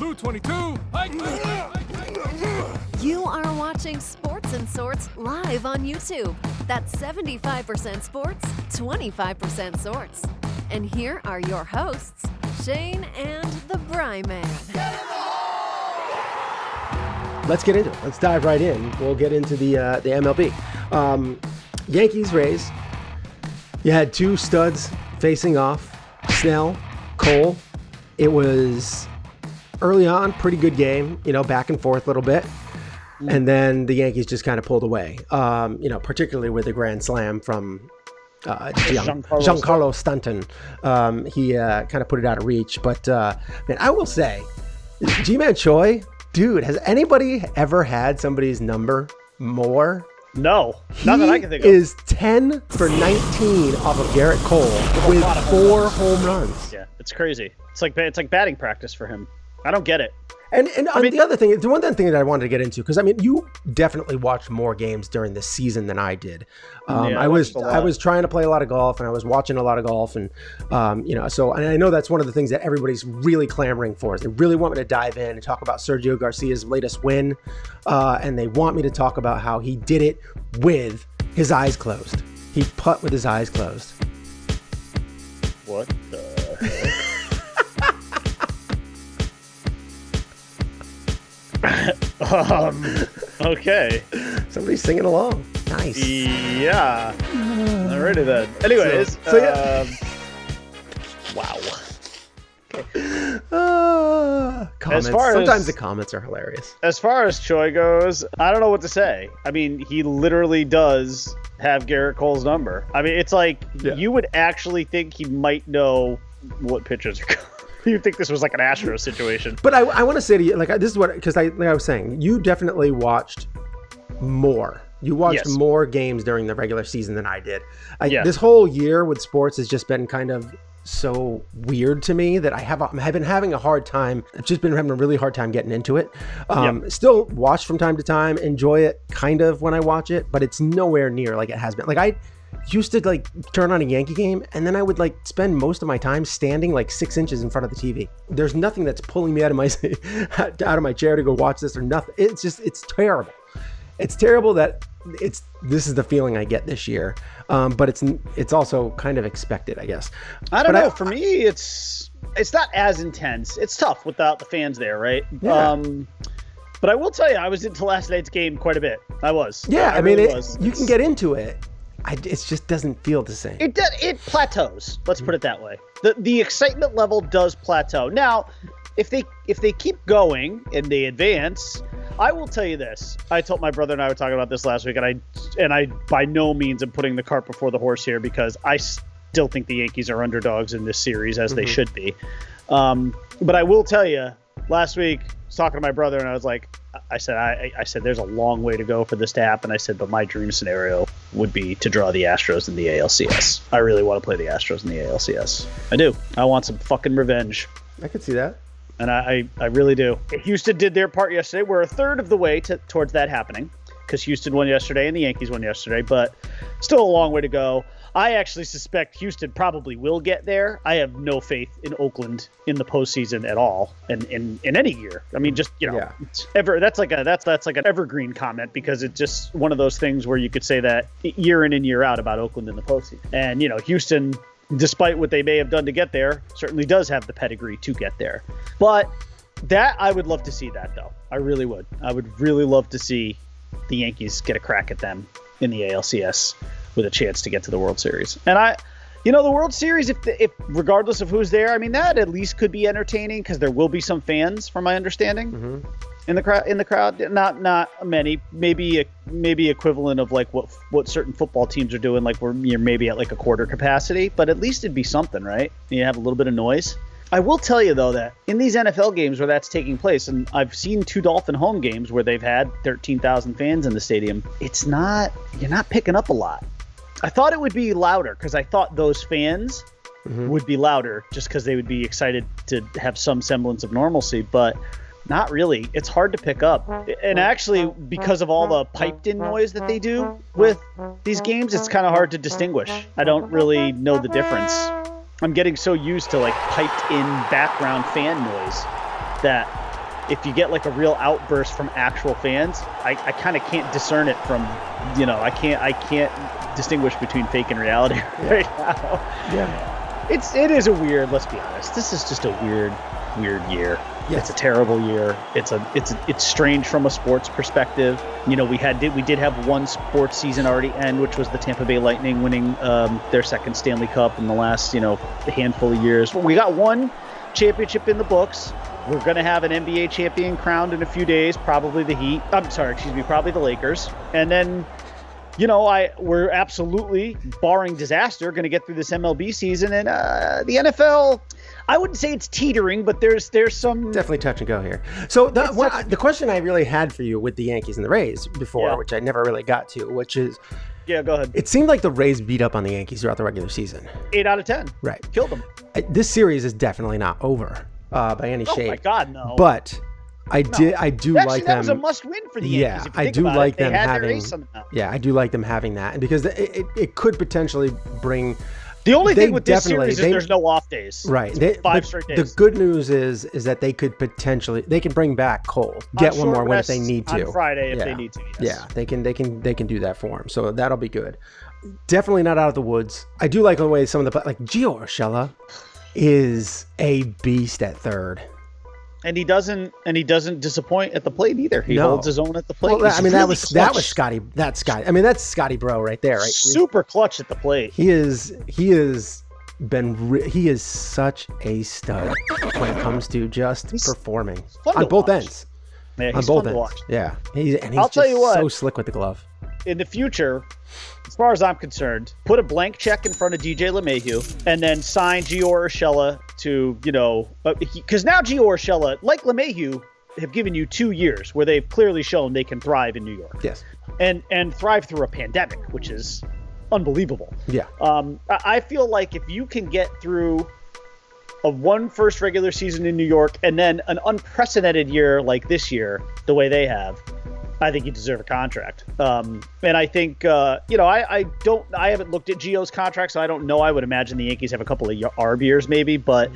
Blue 22. You are watching Sports and Sorts live on YouTube. That's 75% sports, 25% sorts. And here are your hosts, Shane and the Bry Man. Let's get into it. Let's dive right in. We'll get into the MLB. Yankees, Rays. You had two studs facing off, Snell, Cole. It was early on, pretty good game, back and forth a little bit. And then the Yankees just kind of pulled away, particularly with a grand slam from Giancarlo Stanton. He kind of put it out of reach. But, man, I will say, G-Man Choi, dude, has anybody ever had somebody's number more? No, not that I can think of. He is 10 for 19 off of Garrett Cole with 4 home runs. Yeah, it's crazy. It's like batting practice for him. I don't get it. And the other thing, the one thing that I wanted to get into, because you definitely watched more games during the season than I did. I was trying to play a lot of golf, and I was watching a lot of golf, and and I know that's one of the things that everybody's really clamoring for. Is they really want me to dive in and talk about Sergio Garcia's latest win, and they want me to talk about how he did it with his eyes closed. He putt with his eyes closed. What the heck? Okay. Somebody's singing along. Nice. Yeah. Alrighty then. Anyways. Wow. Okay. Comments. Sometimes the comments are hilarious. As far as Choi goes, I don't know what to say. I mean, he literally does have Garrett Cole's number. I mean, it's like you would actually think he might know what pitchers are going. You'd think this was like an Astro situation. But I want to say to you, this is what, because like I was saying, you definitely watched more. You watched more games during the regular season than I did. This whole year with sports has just been kind of so weird to me that I've been having a hard time. I've just been having a really hard time getting into it. Still watch from time to time, enjoy it kind of when I watch it, but it's nowhere near like it has been. Like I used to turn on a Yankee game, and then I would spend most of my time standing 6 inches in front of the TV. There's nothing that's pulling me out of my chair to go watch this or nothing. It's terrible. It's terrible that this is the feeling I get this year. But it's also kind of expected, I guess. I don't know. For me, it's not as intense. It's tough without the fans there, right? Yeah. But I will tell you, I was into last night's game quite a bit. I was. Yeah, I mean, you can get into it. It just doesn't feel the same. It plateaus. Let's put it that way. The excitement level does plateau. Now, if they keep going and they advance, I will tell you this. I told my brother and I were talking about this last week, and I by no means am putting the cart before the horse here, because I still think the Yankees are underdogs in this series, as they should be. But I will tell you, last week, I was talking to my brother, and I was like, I said, there's a long way to go for this to happen. I said, but my dream scenario would be to draw the Astros in the ALCS. I really want to play the Astros in the ALCS. I do. I want some fucking revenge. I could see that. And I really do. Houston did their part yesterday. We're a third of the way towards that happening, because Houston won yesterday and the Yankees won yesterday, but still a long way to go. I actually suspect Houston probably will get there. I have no faith in Oakland in the postseason at all, and in any year. I mean, just it's that's like an evergreen comment, because it's just one of those things where you could say that year in and year out about Oakland in the postseason. And Houston, despite what they may have done to get there, certainly does have the pedigree to get there. But that, I would love to see that, though. I really would. I would really love to see the Yankees get a crack at them in the ALCS with a chance to get to the World Series. And the World Series, if regardless of who's there, I mean, that at least could be entertaining, because there will be some fans, from my understanding, in the crowd. Not many, maybe equivalent of what certain football teams are doing, where you're maybe at a quarter capacity, but at least it'd be something, right? You have a little bit of noise. I will tell you, though, that in these NFL games where that's taking place, and I've seen 2 Dolphin home games where they've had 13,000 fans in the stadium, you're not picking up a lot. I thought it would be louder, because I thought those fans would be louder, just because they would be excited to have some semblance of normalcy, but not really. It's hard to pick up. And actually, because of all the piped-in noise that they do with these games, it's kind of hard to distinguish. I don't really know the difference. I'm getting so used to piped in background fan noise that if you get like a real outburst from actual fans, I kind of can't discern it from, I can't distinguish between fake and reality right now. Yeah. It is a weird, let's be honest. This is just a weird year. Yes. It's a terrible year. It's strange from a sports perspective. We did have one sports season already end, which was the Tampa Bay Lightning winning their second Stanley Cup in the last, handful of years. Well, we got one championship in the books. We're going to have an NBA champion crowned in a few days, probably probably the Lakers. And then, we're absolutely, barring disaster, going to get through this MLB season. And the NFL, I wouldn't say it's teetering, but there's some... Definitely touch and go here. So the question I really had for you with the Yankees and the Rays before, which I never really got to, which is... Yeah, go ahead. It seemed like the Rays beat up on the Yankees throughout the regular season. 8 out of 10. Right. Killed them. This series is definitely not over by any shape. Oh, my God, no. But... I do like them. That was a must-win for the Yankees. I do like them having. Yeah, I do like them having that, and because it could potentially bring. The only thing with this series is there's no off days. Right, 5 straight days. The good news is that they could potentially bring back Cole, get one more win if they need to on Friday if they need to. Yes. Yeah, they can do that for him, so that'll be good. Definitely not out of the woods. I do like the way some of the Gio Urshela is a beast at third. And he doesn't disappoint at the plate either. He holds his own at the plate. Well, that was Scotty. That's Scotty. I mean, that's Scotty Bro right there, right? Super clutch at the plate. He is such a stud when it comes to just performing on both ends. Yeah, on both ends. Yeah, he's so slick with the glove. In the future, as far as I'm concerned, put a blank check in front of DJ LeMahieu and then sign Gio Urshela to, because now Gio Urshela, like LeMahieu, have given you 2 years where they've clearly shown they can thrive in New York. Yes. And thrive through a pandemic, which is unbelievable. Yeah. I feel like if you can get through one first regular season in New York and then an unprecedented year like this year, the way they have, I think you deserve a contract. And I think, I haven't looked at Gio's contract, so I don't know. I would imagine the Yankees have a couple of ARB years maybe, but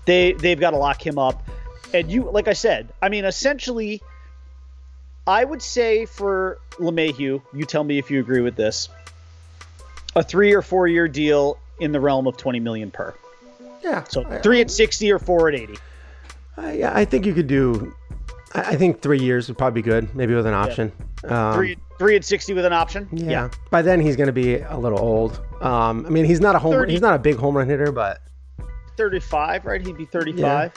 they've got to lock him up. And like I said, I mean, essentially, I would say for LeMahieu, you tell me if you agree with this, a 3 or 4 year deal in the realm of $20 million per. Yeah. So 3 at 60 or 4 at 80. I think you could do. I think 3 years would probably be good, maybe with an option. 3 at 60 with an option. Yeah. By then he's going to be a little old. I mean, he's not a big home run hitter, but 35, right? He'd be 35. Yeah.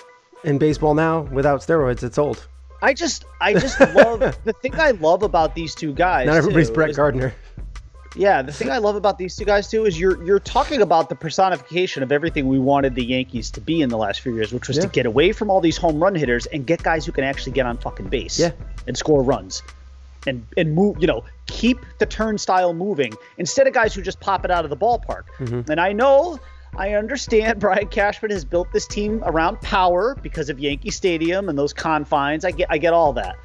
In baseball now, without steroids, it's old. I just love the thing I love about these two guys. Not everybody's Brett Gardner. Yeah, the thing I love about these two guys too is you're talking about the personification of everything we wanted the Yankees to be in the last few years, which was to get away from all these home run hitters and get guys who can actually get on fucking base and score runs and move, keep the turnstile moving instead of guys who just pop it out of the ballpark. Mm-hmm. And I understand Brian Cashman has built this team around power because of Yankee Stadium and those confines. I get all that.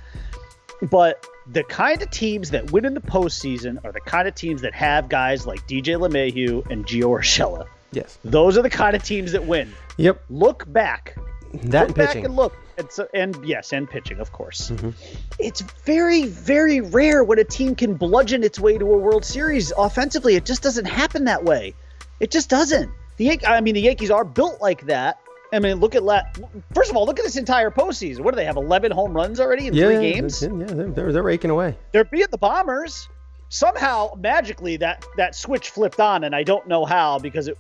But the kind of teams that win in the postseason are the kind of teams that have guys like DJ LeMahieu and Gio Urshela. Yes. Those are the kind of teams that win. Yep. Look back. Look back and look. And pitching, of course. Mm-hmm. It's very, very rare when a team can bludgeon its way to a World Series offensively. It just doesn't happen that way. It just doesn't. The Yankees are built like that. I mean, first of all, look at this entire postseason. What do they have, 11 home runs already in 3 games? Yeah, they're raking away. They're beating the Bombers. Somehow, magically, that switch flipped on, and I don't know how, because it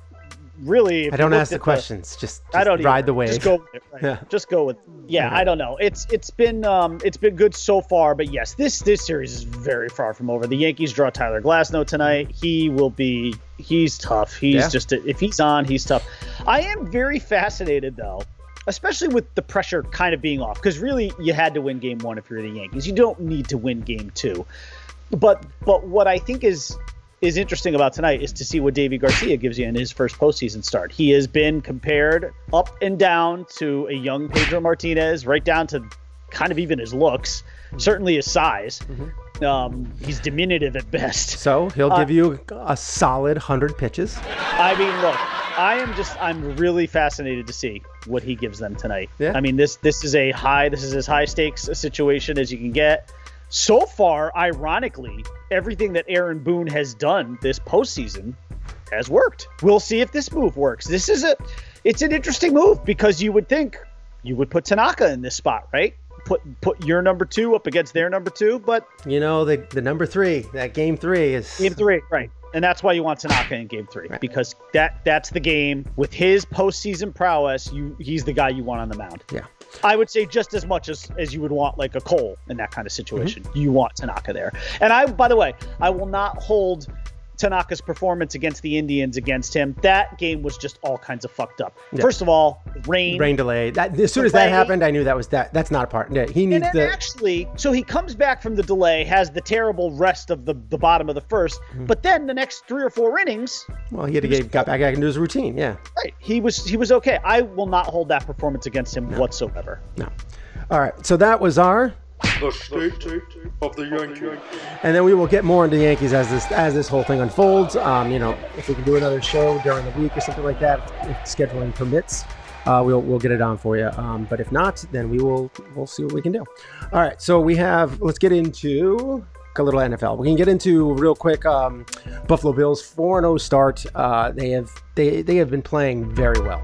really... I don't ask the questions. Just ride the wave. Just go with it. Right? Yeah. Just go with it. Yeah, I don't know. It's been good so far, but yes, this series is very far from over. The Yankees draw Tyler Glasnow tonight. He's tough. If he's on, he's tough. I am very fascinated, though, especially with the pressure kind of being off, because really you had to win game 1 if you're the Yankees. You don't need to win game 2. But what I think is interesting about tonight is to see what Davy Garcia gives you in his first postseason start. He has been compared up and down to a young Pedro Martinez, right down to kind of even his looks, certainly his size. Mm-hmm. He's diminutive at best. So he'll give you a solid 100 pitches. I mean, look, I'm really fascinated to see what he gives them tonight. Yeah. I mean, this is as high stakes a situation as you can get. So far, ironically, everything that Aaron Boone has done this postseason has worked. We'll see if this move works. It's an interesting move because you would think you would put Tanaka in this spot, right? Put your number 2 up against their number 2, but the number 3, that game 3 is game 3, right? And that's why you want Tanaka in game 3, right? Because that's the game with his postseason prowess. He's the guy you want on the mound. Yeah. I would say just as much as you would want like a Cole in that kind of situation. Mm-hmm. You want Tanaka there. And by the way, I will not hold Tanaka's performance against the Indians against him. That game was just all kinds of fucked up. Yeah. First of all, rain delay. As soon as that happened, I knew that's not a part. Yeah, he needs so he comes back from the delay, has the terrible rest of the bottom of the first, but then the next 3 or 4 innings, well, he got back into his routine. Yeah, right. He was okay. I will not hold that performance against him whatsoever. No. All right. So that was our the state of the Yankees. And then we will get more into the Yankees as this whole thing unfolds. If we can do another show during the week or something like that, if scheduling permits, we'll get it on for you. But if not, then we'll see what we can do. All right, so let's get into a little NFL. We can get into real quick. Buffalo Bills 4-0 start. They have been playing very well.